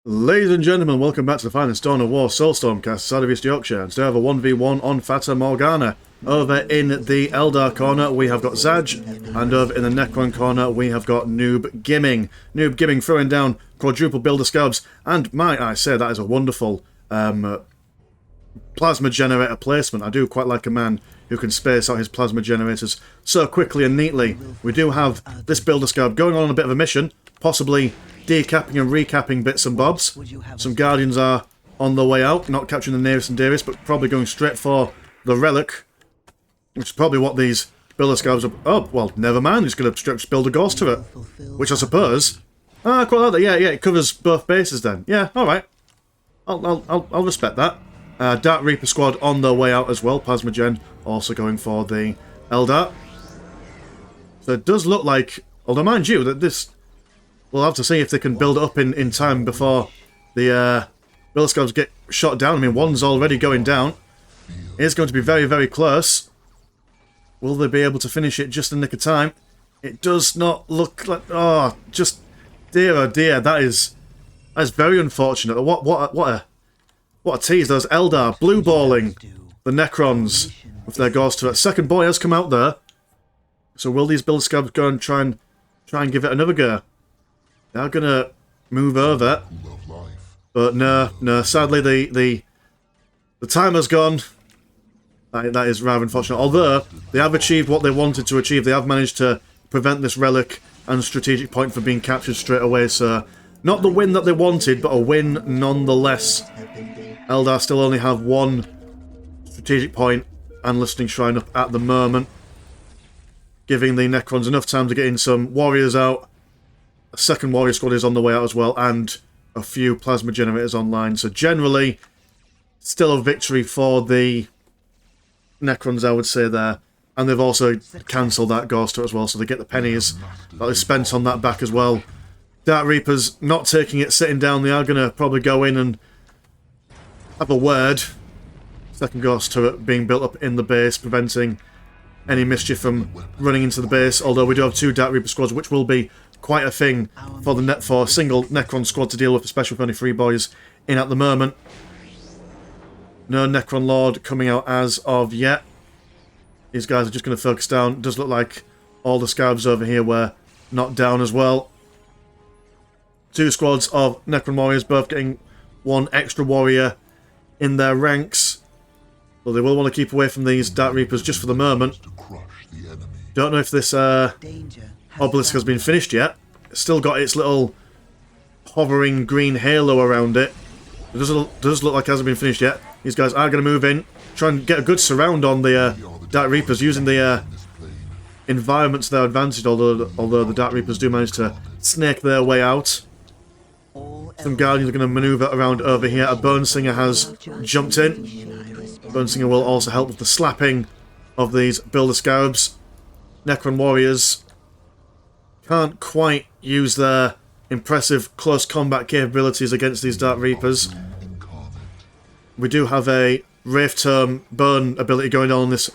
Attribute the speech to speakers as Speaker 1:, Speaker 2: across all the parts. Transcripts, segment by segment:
Speaker 1: Ladies and gentlemen, welcome back to the finest Dawn of War Soulstorm cast out of East Yorkshire. And today I have a 1v1 on Fata Morgana. Over in the Eldar corner we have got Zaj, and over in the Necron corner we have got Noob Gimming. Noob Gimming throwing down quadruple builder scabs, and might I say that is a wonderful plasma generator placement. I do quite like a man who can space out his plasma generators so quickly and neatly. We do have this builder scab going on a bit of a mission, possibly decapping and recapping bits and bobs. Some Guardians are on the way out, not capturing the nearest and dearest, but probably going straight for the relic, which is probably what these builder scabs are. Oh, well, never mind, he's going to just build a ghost to it, which I suppose... Ah, quite like that, yeah, it covers both bases then. Yeah, alright. I'll respect that. Dark Reaper squad on their way out as well. Plasma Gen also going for the Eldar. So it does look like, although mind you, that this... We'll have to see if they can build it up in time before the builder scabs get shot down. I mean, one's already going down. It's going to be very, very close. Will they be able to finish it just in the nick of time? It does not look like... Oh, just... Dear, oh dear, that is very unfortunate. What a tease. Those Eldar blue balling the Necrons with their ghost turret. Second boy has come out there. So will these builder scabs go and try and give it another go? They're gonna move over, but no. Sadly, the timer's gone. That is rather unfortunate. Although they have achieved what they wanted to achieve, they have managed to prevent this relic and strategic point from being captured straight away. So, not the win that they wanted, but a win nonetheless. Eldar still only have one strategic point and listening shrine up at the moment, giving the Necrons enough time to get in some warriors out. A second warrior squad is on the way out as well, and a few plasma generators online. So generally, still a victory for the Necrons, I would say there. And they've also cancelled that ghost turret as well, so they get the pennies that they spent on that back as well. Dark Reapers not taking it sitting down. They are going to probably go in and have a word. Second ghost turret being built up in the base, preventing any mischief from running into the base. Although we do have two Dark Reaper squads, which will be quite a thing for a single Necron squad to deal with, especially with only 3 boys in at the moment. No Necron Lord coming out as of yet. These guys are just going to focus down. It does look like all the scabs over here were knocked down as well. 2 squads of Necron warriors, both getting 1 extra warrior in their ranks. So they will want to keep away from these Dark Reapers just for the moment. Don't know if this obelisk has been finished yet. It's still got its little hovering green halo around it. It does look like it hasn't been finished yet. These guys are going to move in, try and get a good surround on the Dark Reapers, using the environment to their advantage, although the Dark Reapers do manage to snake their way out. Some Guardians are going to manoeuvre around over here. A Bonesinger has jumped in. Bonesinger will also help with the slapping of these builder scarabs. Necron warriors can't quite use their impressive close combat capabilities against these Dark Reapers. We do have a Wraith Term burn ability going on in this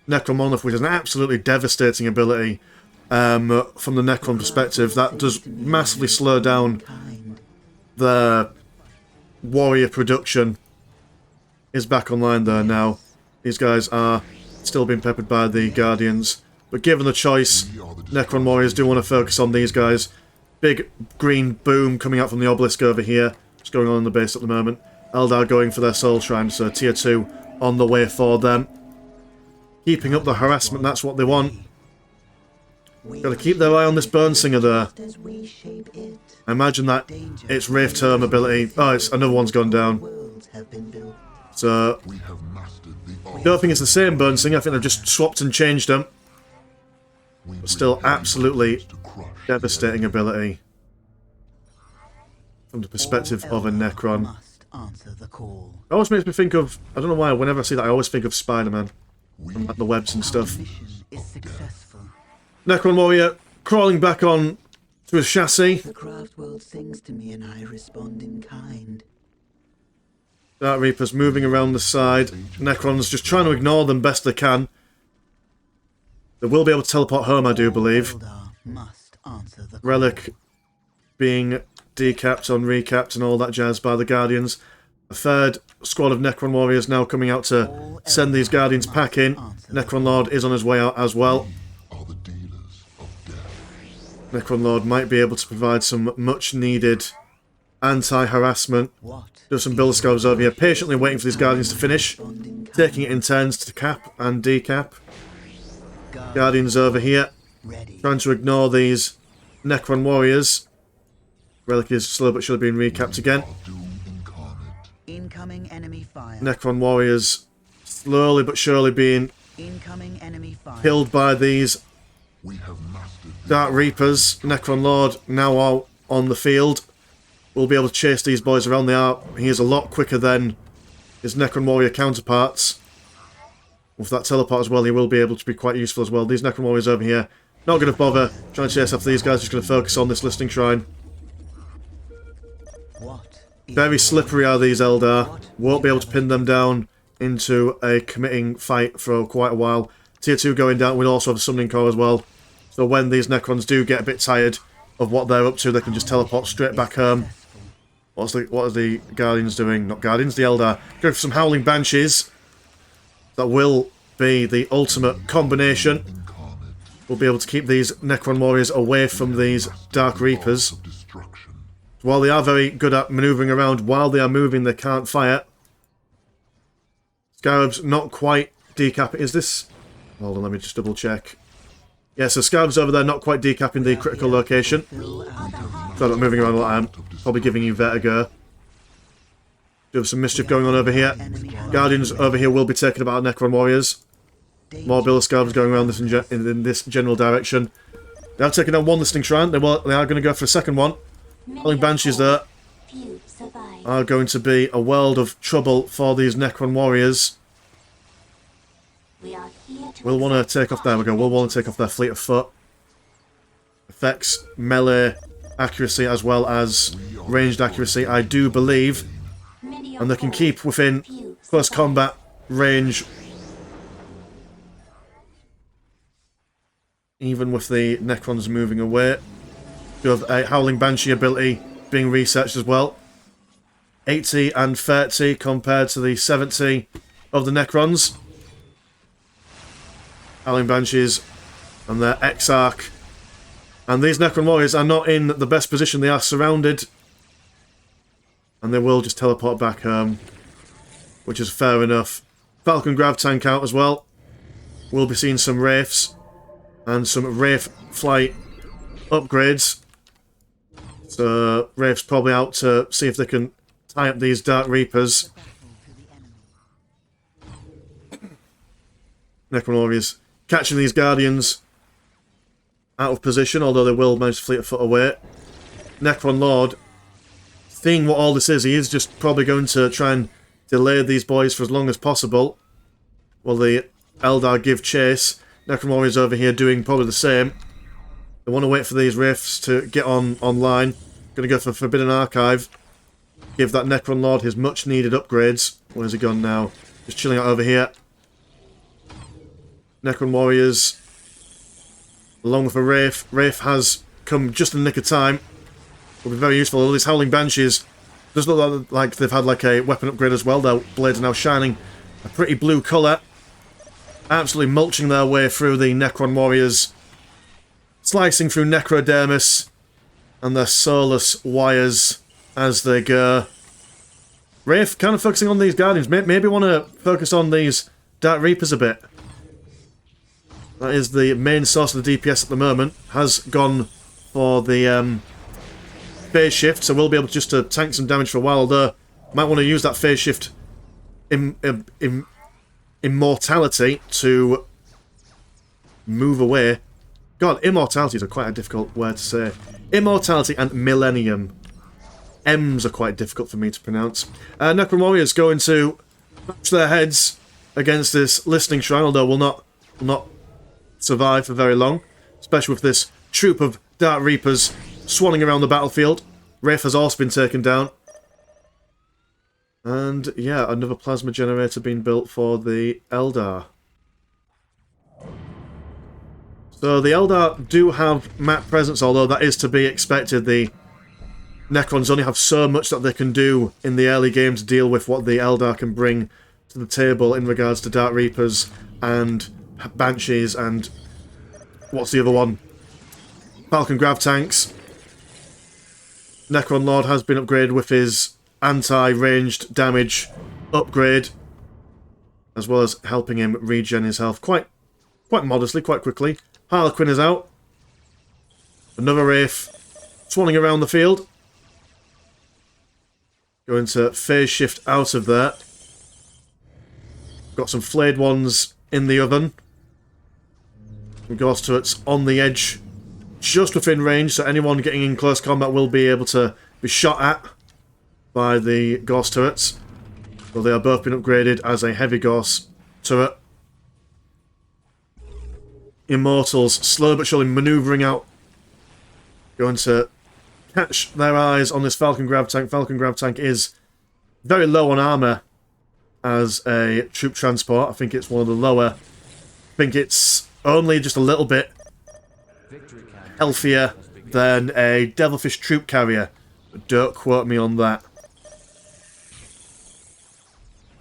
Speaker 1: Necron Monolith, which is an absolutely devastating ability from the Necron perspective. That does massively slow down the warrior production. Is back online there now. These guys are still being peppered by the Guardians. But given the choice, Necron warriors do want to focus on these guys. Big green boom coming out from the obelisk over here. What's going on in the base at the moment. Eldar going for their soul shrine, so tier 2 on the way for them. Keeping up the harassment, that's what they want. Got to keep their eye on this Bonesinger there. I imagine that it's Wraith Term ability. Oh, it's another one's gone down. So, I don't think it's the same Bonesinger. I think they've just swapped and changed them. But still, absolutely devastating ability from the perspective of a Necron. It always makes me think of, I don't know why, whenever I see that I always think of Spider-Man and like the webs and stuff. Necron warrior crawling back on to his chassis.
Speaker 2: The craft world sings to me and I respond in kind.
Speaker 1: Dark Reapers moving around the side. Necrons just trying to ignore them best they can. They will be able to teleport home, I do believe. Relic being decapped on recapped and all that jazz by the Guardians. A third squad of Necron warriors now coming out to send these Guardians packing. Necron Lord is on his way out as well. Necron Lord might be able to provide some much needed anti-harassment. Do some build scouts over here, patiently waiting for these Guardians to finish. Taking it in turns to cap and decap. Guardians over here, trying to ignore these Necron warriors. Relic is slow but should have been recapped again.
Speaker 2: Incoming enemy fire.
Speaker 1: Necron warriors slowly but surely being
Speaker 2: Incoming enemy fire.
Speaker 1: killed by these Dark Reapers. Necron Lord now out on the field. We'll be able to chase these boys around. He is a lot quicker than his Necron warrior counterparts. With that teleport as well, he will be able to be quite useful as well. These Necron warriors over here, not going to bother trying to chase after these guys, just going to focus on this Listening Shrine. Very slippery are these Eldar. Won't be able to pin them down into a committing fight for quite a while. Tier 2 going down. We'll also have a Summoning Core as well. So when these Necrons do get a bit tired of what they're up to, they can just teleport straight back home. What are the Guardians doing? Not Guardians, the Eldar. Going for some Howling Banshees. That will be the ultimate combination. We'll be able to keep these Necron warriors away from these Dark Reapers. While they are very good at manoeuvring around, while they are moving, they can't fire. Scarab's not quite decapping. Is this... Hold on, let me just double check. Yeah, so Scarab's over there, not quite decapping the critical location. So I'm moving around a lot. I'm probably giving you vertigo. Do have some mischief going on over here. Guardians over here will be taking about Necron warriors. More Bill Scarabs going around this in this general direction. They have taken down one Listening Shrine. They are going to go for a second one. Howling Banshees there are going to be a world of trouble for these Necron warriors. We'll want to take off, there we go, we'll want to take off their fleet of foot. Affects melee accuracy as well as ranged accuracy, I do believe. And they can keep within close combat range. Even with the Necrons moving away. You have a Howling Banshee ability being researched as well. 80 and 30 compared to the 70 of the Necrons. Howling Banshees and their Exarch. And these Necron warriors are not in the best position. They are surrounded. And they will just teleport back home. Which is fair enough. Falcon Grav tank out as well. We'll be seeing some Wraiths. And some Wraith flight upgrades. So Wraith's probably out to see if they can tie up these Dark Reapers. Necron warriors catching these Guardians out of position, although they will manage to fleet a foot away. Necron Lord, seeing what all this is, he is just probably going to try and delay these boys for as long as possible. While the Eldar give chase. Necron warriors over here doing probably the same. They want to wait for these Wraiths to get online. Going to go for Forbidden Archive. Give that Necron Lord his much needed upgrades. Where's he gone now? Just chilling out over here. Necron warriors. Along with a Wraith. Wraith has come just in the nick of time. Will be very useful. All these Howling Banshees. Does look like they've had like a weapon upgrade as well. Their blades are now shining a pretty blue colour. Absolutely mulching their way through the Necron warriors. Slicing through Necrodermis and their soulless wires as they go. Wraith kind of focusing on these Guardians. Maybe want to focus on these Dark Reapers a bit. That is the main source of the DPS at the moment. Has gone for the phase shift, so we'll be able just to tank some damage for a while. Although, might want to use that phase shift immortality to move away. God, immortality is quite a difficult word to say. Immortality and millennium. M's are quite difficult for me to pronounce. Necron warriors going to bash their heads against this Listening Shrine, although will not survive for very long. Especially with this troop of Dark Reapers swanning around the battlefield. Wraith has also been taken down. And yeah, another plasma generator being built for the Eldar. So the Eldar do have map presence, although that is to be expected. The Necrons only have so much that they can do in the early game to deal with what the Eldar can bring to the table in regards to Dark Reapers and Banshees and... what's the other one? Falcon Grav Tanks. Necron Lord has been upgraded with his anti-ranged damage upgrade, as well as helping him regen his health quite modestly, quite quickly. Harlequin is out. Another Wraith swanning around the field. Going to phase shift out of there. Got some flayed ones in the oven. Some Ghost turrets on the edge, just within range, so anyone getting in close combat will be able to be shot at by the Ghost turrets. So they are both been upgraded as a heavy Ghost turret. Immortals, slow but surely manoeuvring out. Going to catch their eyes on this Falcon Grav Tank. Falcon Grav Tank is very low on armour as a troop transport. I think it's one of the lower. I think it's only just a little bit healthier than a Devilfish troop carrier. But don't quote me on that.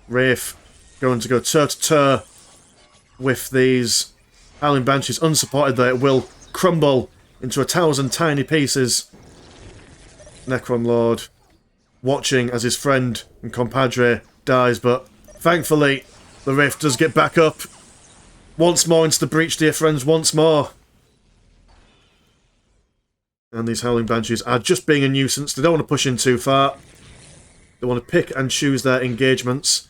Speaker 1: Wraith going to go toe-to-toe with these Howling Banshees. Unsupported there, it will crumble into 1,000 tiny pieces. Necron Lord watching as his friend and compadre dies, but thankfully the Wraith does get back up. Once more into the breach, dear friends, once more. And these Howling Banshees are just being a nuisance. They don't want to push in too far. They want to pick and choose their engagements.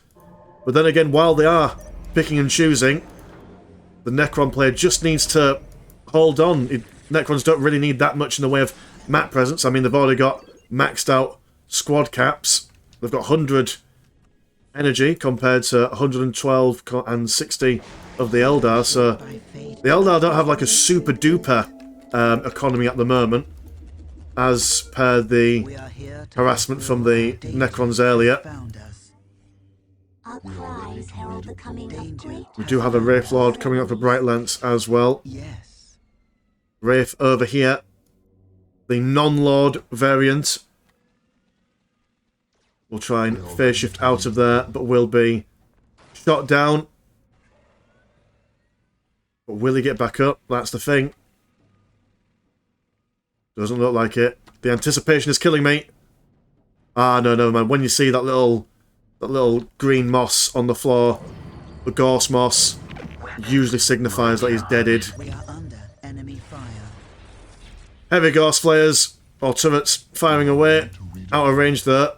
Speaker 1: But then again, while they are picking and choosing, the Necron player just needs to hold on. Necrons don't really need that much in the way of map presence. I mean, they've already got maxed out squad caps. They've got 100 energy compared to 112 and 60 of the Eldar. So the Eldar don't have like a super duper economy at the moment, as per the harassment from the Necrons earlier. We do have a Wraith Lord coming up for Bright Lance as well. Wraith over here. The non-Lord variant will try and phase shift out of there, but will be shot down. But will he get back up? That's the thing. Doesn't look like it. The anticipation is killing me. Ah, no, no, man. When you see that little green moss on the floor, the Gorse moss, usually signifies that he's deaded. Heavy Gorse flayers, or turrets, firing away. Out of range there.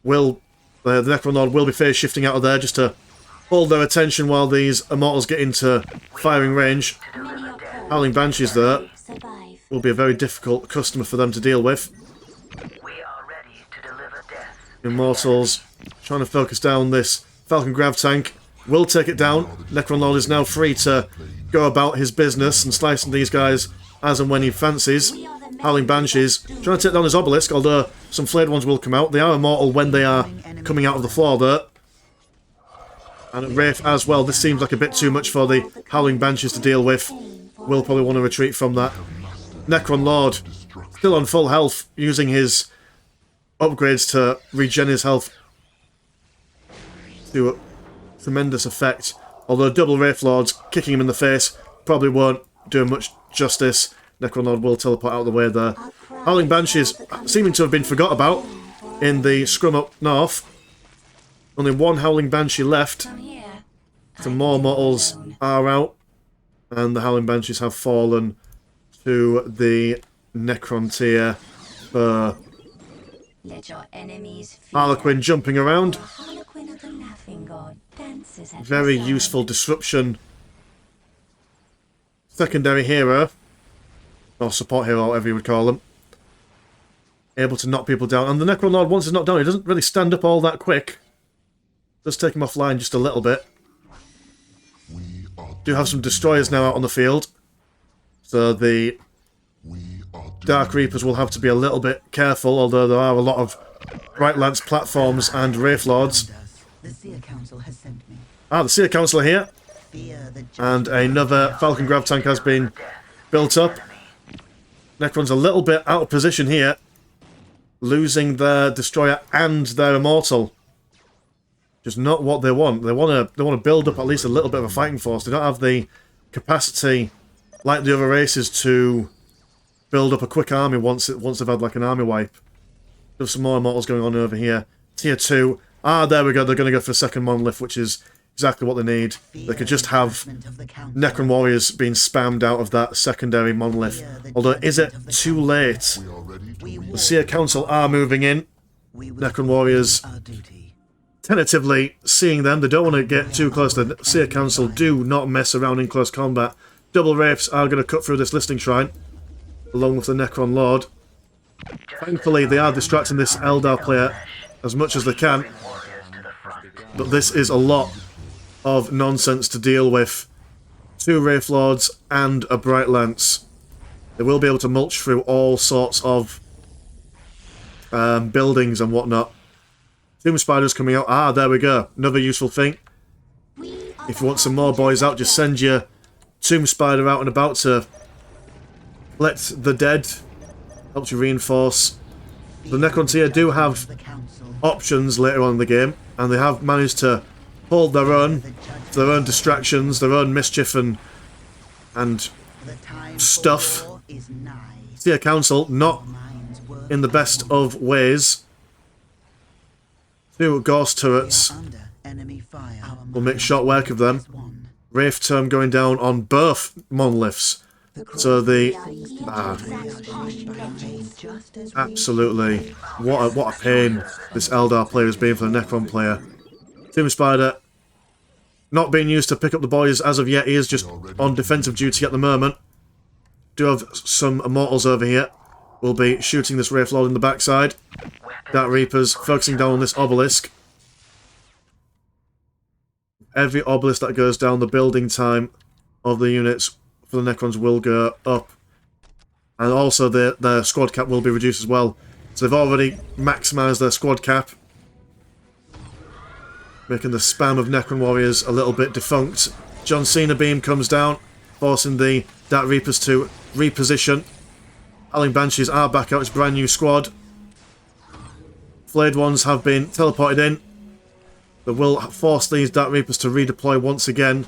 Speaker 1: The Necron Lord will be phase shifting out of there just to hold their attention while these Immortals get into firing range. Howling Banshees there will be a very difficult customer for them to deal with. Immortals trying to focus down this Falcon Grav Tank. Will take it down. Necron Lord is now free to go about his business and slicing these guys as and when he fancies. Howling Banshees trying to take down his obelisk, although some flayed ones will come out. They are immortal when they are coming out of the floor there. And at Wraith as well. This seems like a bit too much for the Howling Banshees to deal with. Will probably want to retreat from that. Necron Lord still on full health, using his upgrades to regen his health to tremendous effect. Although double Wraith Lords kicking him in the face probably won't do him much justice. Necron Lord will teleport out of the way there. Howling Banshees seeming to have been forgot about in the scrum up north. Only one Howling Banshee left. Some more mortals are out. And the Howling Banshees have fallen to the Necron tier. Harlequin jumping around. Very useful disruption. Secondary hero. Or support hero, whatever you would call them. Able to knock people down. And the Necron Lord, once he's knocked down, he doesn't really stand up all that quick. Does take him offline just a little bit. Do have some destroyers now out on the field. So the Dark Reapers will have to be a little bit careful, although there are a lot of Bright Lance platforms and Wraith Lords. Ah, the Seer Council are here. And another Falcon Grav Tank has been built up. Necron's a little bit out of position here. losing their Destroyer and their Immortal. Just not what they want. They want to build up at least a little bit of a fighting force. They don't have the capacity, like the other races, to build up a quick army once they've had like an army wipe. There's some more Immortals going on over here. Tier 2. Ah, there we go. They're going to go for a second Monolith, which is exactly what they need. They could just have Necron Warriors being spammed out of that secondary Monolith. Although, is it too late? The Seer Council are moving in. Necron Warriors, tentatively seeing them. They don't want to get too close. The Seer Council do not mess around in close combat. Double Wraiths are going to cut through this Listing Shrine, along with the Necron Lord. Thankfully, they are distracting this Eldar player as much as they can. But this is a lot of nonsense to deal with. 2 Wraith Lords and a Bright Lance. They will be able to mulch through all sorts of buildings and whatnot. Tomb Spiders coming out. Ah, there we go. Another useful thing. If you want some more boys out, just send your Tomb Spider out and about to let the dead. Helps you reinforce. The Necrons here do have options later on in the game, and they have managed to hold their own distractions, their own mischief and stuff. Seer Council, not in the best of ways. 2 Ghost turrets will make short work of them. Wraith Term going down on both Monoliths. So the... absolutely. What a pain this Eldar player has been for the Necron player. Tomb Spider not being used to pick up the boys as of yet. He is just on defensive duty at the moment. Do have some Immortals over here. We'll be shooting this Wraith Lord in the backside. Dark Reapers focusing down on this obelisk. Every obelisk that goes down, the building time of the units for the Necrons will go up. And also their squad cap will be reduced as well. So they've already maximised their squad cap, making the spam of Necron Warriors a little bit defunct. John Cena Beam comes down, forcing the Dark Reapers to reposition. Howling Banshees are back out, it's a brand new squad. Flayed Ones have been teleported in. They will force these Dark Reapers to redeploy once again.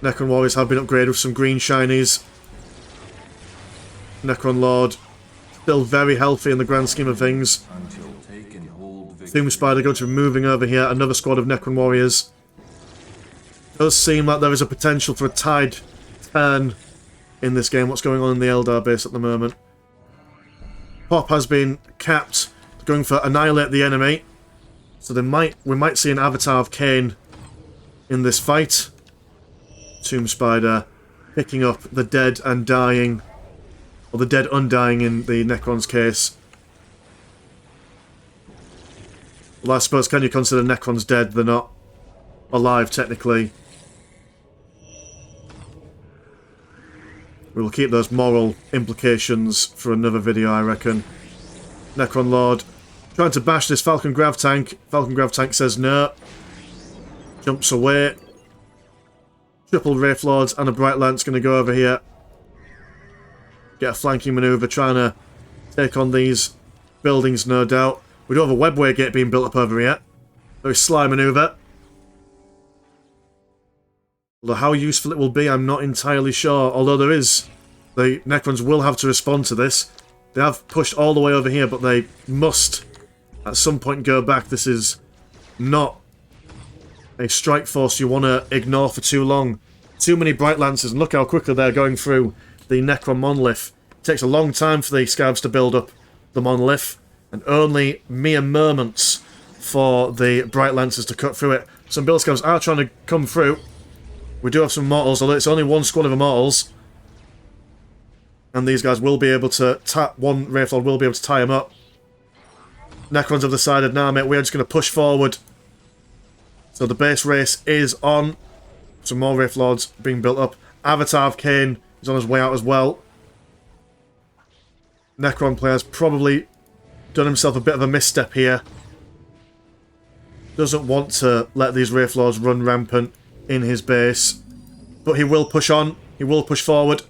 Speaker 1: Necron Warriors have been upgraded with some green shinies. Necron Lord, still very healthy in the grand scheme of things. Tomb Spider going to be moving over here, another squad of Necron Warriors. Does seem like there is a potential for a tide turn in this game. What's going on in the Eldar base at the moment? Pop has been capped, going for Annihilate the Enemy. So we might see an Avatar of Cain in this fight. Tomb Spider picking up the dead and dying, or the dead undying in the Necron's case. Well, I suppose, can you consider Necrons dead? They're not alive, technically. We will keep those moral implications for another video, I reckon. Necron Lord trying to bash this Falcon Grav Tank. Falcon Grav Tank says no. Jumps away. Triple Wraith Lords and a Bright Lance going to go over here. Get a flanking manoeuvre, trying to take on these buildings, no doubt. We do have a webway gate being built up over here. Very sly manoeuvre. Although how useful it will be, I'm not entirely sure. Although there is... the Necrons will have to respond to this. They have pushed all the way over here, but they must at some point go back. This is not a strike force you want to ignore for too long. Too many Bright Lances, and look how quickly they're going through the Necron Monolith. It takes a long time for the Scavs to build up the Monolith, and only mere moments for the Bright Lancers to cut through it. Some Build Scavs are trying to come through. We do have some Immortals, although it's only one squad of Immortals. And these guys will be able to... one Wraith Lord will be able to tie them up. Necrons have decided, nah mate, we're just going to push forward. So the base race is on. Some more Wraith Lords being built up. Avatar of Cain is on his way out as well. Necron player's probably done himself a bit of a misstep here. Doesn't want to let these Wraith Lords run rampant in his base. But he will push on. He will push forward.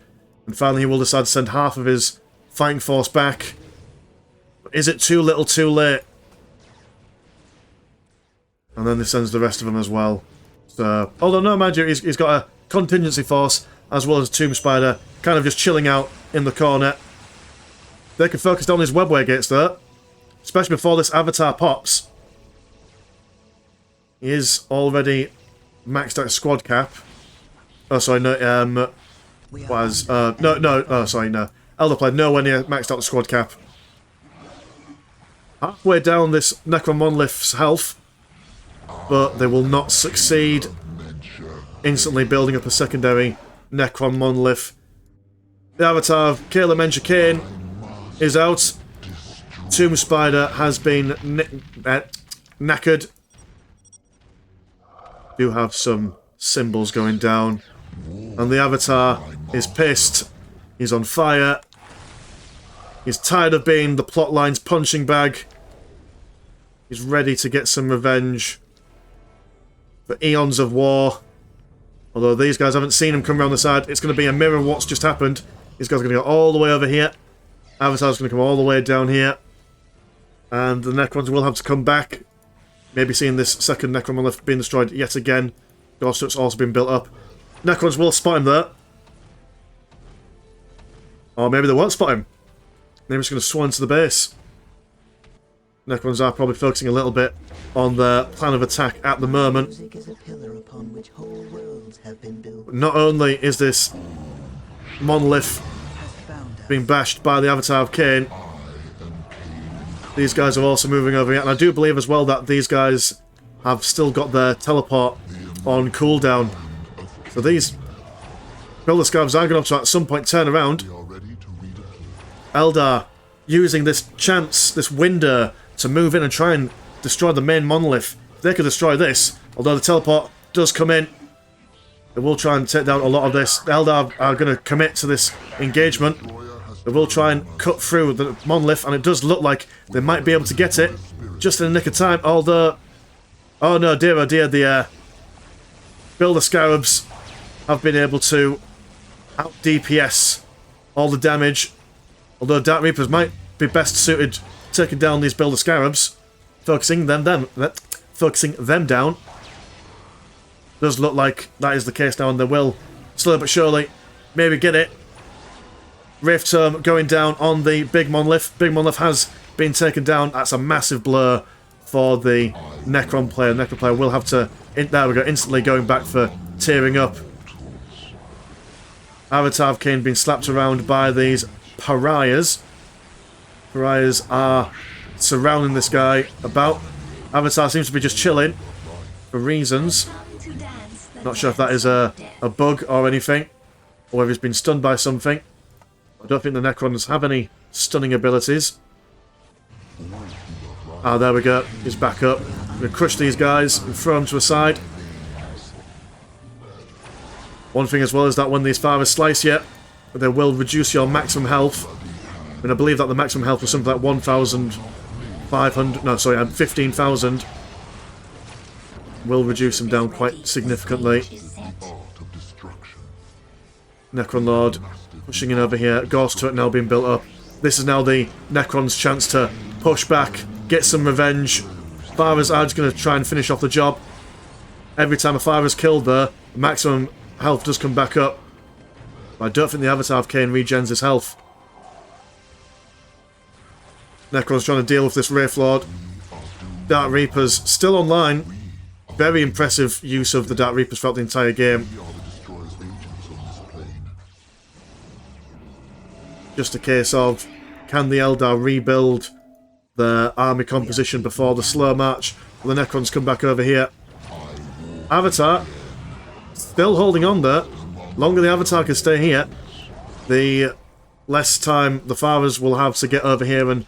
Speaker 1: And finally he will decide to send half of his fighting force back. is it too little too late? And then this sends the rest of them as well. So, although no, mind you, he's got a contingency force as well as Tomb Spider, kind of just chilling out in the corner. They can focus down these webway gates though, especially before this Avatar pops. He is already maxed out squad cap. Oh, sorry, no, no, Elder played nowhere near maxed out the squad cap. Halfway down this Necron Monolith's health, but they will not succeed. Instantly building up a secondary Necron Monolith. The Avatar of Kayla Mencha Kane is out. Tomb Spider has been knackered. Do have some symbols going down. And the Avatar is pissed. He's on fire. He's tired of being the plotline's punching bag. He's ready to get some revenge for eons of war. Although these guys haven't seen him come around the side, it's going to be a mirror of what's just happened. These guys are going to go all the way over here. Avatar's going to come all the way down here. And the Necrons will have to come back. Maybe seeing this second Necron Monolith being destroyed yet again. Ghost Struck's also been built up. Necrons will spot him there. Or maybe they won't spot him. Maybe it's going to swan to the base. Necrons are probably focusing a little bit on their plan of attack at the moment.
Speaker 2: Music is a pillar upon which whole worlds have been built.
Speaker 1: Not only is this monolith being bashed by the Avatar of Kane, these guys are also moving over here. And I do believe as well that these guys have still got their teleport on cooldown. So these Builder Scavs are going to have to at some point turn around. Eldar using this chance, this window, to move in and try and destroy the main monolith. They could destroy this, although the teleport does come in. They will try and take down a lot of this. The Eldar are going to commit to this engagement. They will try and cut through the monolith, and it does look like they might be able to get it just in the nick of time, although... Oh no, dear oh dear, the Builder Scarabs have been able to out-DPS all the damage, although Dark Reapers might be best suited taking down these Builder Scarabs, focusing them down. Does look like that is the case now, and they will, slowly but surely, maybe get it. Rift Tome going down on the Big Monolith. Big Monolith has been taken down. That's a massive blur for the Necron player. The Necron player will have to... there we go, instantly going back for tearing up. Avatar of Kane being slapped around by these pariahs. Pariahs are surrounding this guy about. Avatar seems to be just chilling for reasons. Not sure if that is a bug or anything, or whether he's been stunned by something. I don't think the Necrons have any stunning abilities. Ah, there we go. He's back up. I'm going to crush these guys and throw them to a side. One thing as well is that when these fires slice you, they will reduce your maximum health. And I believe that the maximum health was something like 1,500... No, sorry, 15,000. Will reduce them down quite significantly. Necron Lord pushing in over here. Ghost Turret now being built up. This is now the Necron's chance to push back, get some revenge. Fires are just going to try and finish off the job. Every time a fire is killed there, the maximum health does come back up. But I don't think the Avatar of Kane regens his health. Necron's trying to deal with this Wraith Lord. Dark Reapers still online. Very impressive use of the Dark Reapers throughout the entire game. Just a case of, can the Eldar rebuild their army composition before the slow march? Will the Necrons come back over here? Avatar still holding on there. Longer the Avatar can stay here, the less time the Fathers will have to get over here and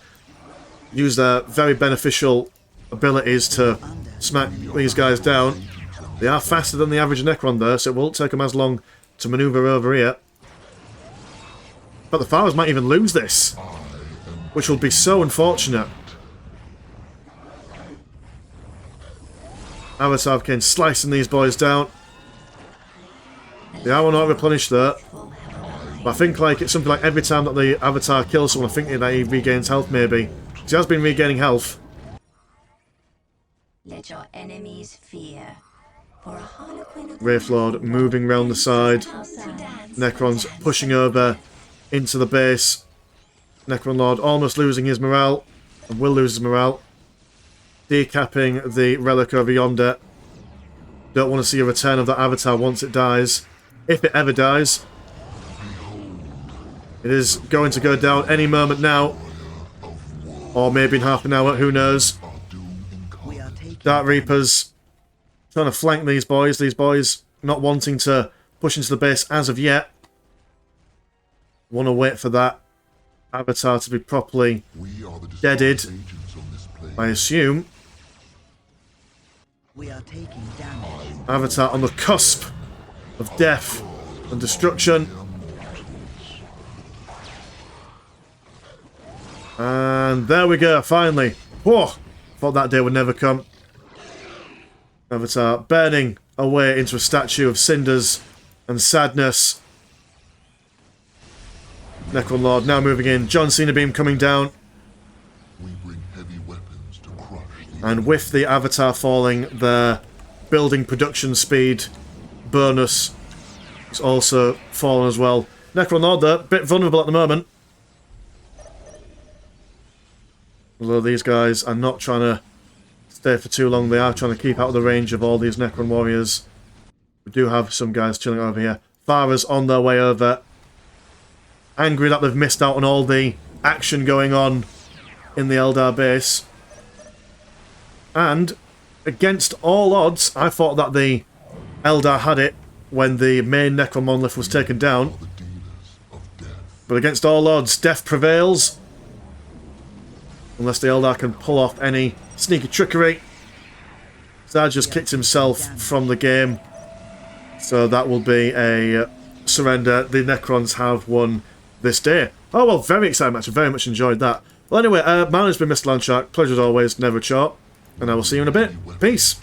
Speaker 1: use their very beneficial abilities to smack these guys down. They are faster than the average Necron there, so it won't take them as long to maneuver over here. But the Fathers might even lose this, which will be so unfortunate. Avatar Kane slicing these boys down. They are not replenished there. But I think like it's something like every time that the Avatar kills someone, I think that he regains health maybe. He has been regaining health.
Speaker 3: Let your enemies fear. For a harlequin of
Speaker 1: Wraithlord moving round the side. Necrons pushing over into the base. Necron Lord almost losing his morale. And will lose his morale. Decapping the Relic over yonder. Don't want to see a return of that avatar once it dies. If it ever dies. It is going to go down any moment now. Or maybe in half an hour, who knows. Dark Reapers trying to flank these boys. These boys not wanting to push into the base as of yet. Want to wait for that avatar to be properly deaded, I assume.
Speaker 2: We are taking damage.
Speaker 1: Avatar on the cusp of death and destruction. And there we go, finally. Whoa! Thought that day would never come. Avatar burning away into a statue of cinders and sadness. Necron Lord now moving in. John Cena beam coming down.
Speaker 4: We bring heavy weapons to crush
Speaker 1: And with the avatar falling, the building production speed bonus is also fallen as well. Necron Lord, though, a bit vulnerable at the moment. Although these guys are not trying to stay for too long, they are trying to keep out of the range of all these Necron warriors. We do have some guys chilling over here. Farah's on their way over. Angry that they've missed out on all the action going on in the Eldar base. And, against all odds, I thought that the Eldar had it when the main Necron monolith was taken down.
Speaker 4: the dealers of death.
Speaker 1: But against all odds, death prevails. Unless the Eldar can pull off any sneaky trickery. Zad just kicked himself from the game. So that will be a surrender. The Necrons have won this day. Oh well, very exciting match. I very much enjoyed that. Well anyway, mine has been Mr. Landshark. Pleasure as always, never a chore. And I will see you in a bit. Peace.